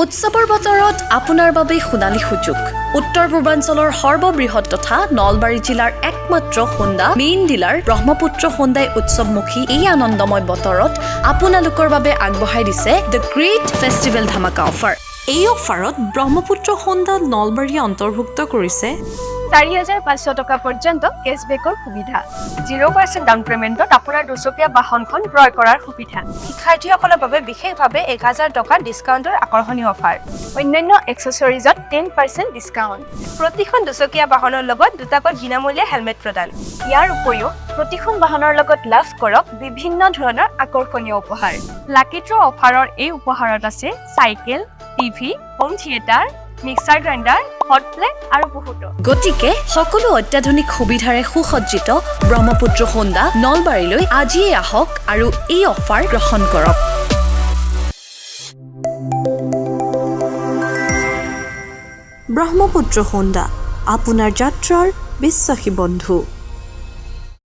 উৎসৱৰ বতৰত আপোনাৰ বাবে সোণালী সুযোগ উত্তৰ পূৰ্বাঞ্চলৰ সৰ্ববৃহৎ তথা নলবাৰী জিলাৰ একমাত্ৰ হোণ্ডা মেইন ডিলাৰ ব্ৰহ্মপুত্ৰ হোণ্ডাই উৎসৱমুখী এই আনন্দময় বতৰত আপোনালোকৰ বাবে আগবঢ়াই দিছে দ্য গ্ৰেট ফেষ্টিভেল ধামাকা অফাৰ। এই অফাৰত ব্ৰহ্মপুত্ৰ হোণ্ডা নলবাৰী অন্তৰ্ভুক্ত কৰিছে 4,500 টকা পৰ্যন্ত কেছবেকৰ সুবিধা, 0% ডাউন পেমেণ্টত আপোনাৰ দুচকীয়া বাহনখন ক্ৰয় কৰাৰ সুবিধা, শিক্ষাৰ্থীসকলৰ বাবে বিশেষভাৱে 1,000 টকা ডিছকাউণ্টৰ আকৰ্ষণীয় অফাৰ, অন্যান্য এক্সেছৰিজত 10% ডিছকাউণ্ট, প্ৰতিখন দুচকীয়া বাহনৰ লগত দুটাকৈ বিনামূলীয়া হেলমেট প্ৰদান। ইয়াৰ উপৰিও প্ৰতিখন বাহনৰ লগত লাভ কৰক বিভিন্ন ধৰণৰ আকৰ্ষণীয় উপহাৰ। লাকি ড্ৰ অফাৰৰ এই উপহাৰত আছে cycle, TV, home theatre, mixer grinder, hot plate আৰু বহুতো। গতিকে সকলো অত্যাধুনিক সুবিধাৰে সুসজ্জিত ব্ৰহ্মপুত্ৰ হোণ্ডা নলবাৰীলৈ আজিয়ে আহক আৰু এই অফাৰ গ্ৰহণ কৰক। ব্ৰহ্মপুত্ৰ হোণ্ডা আপোনাৰ যাত্ৰাৰ বিশ্বাসী বন্ধু।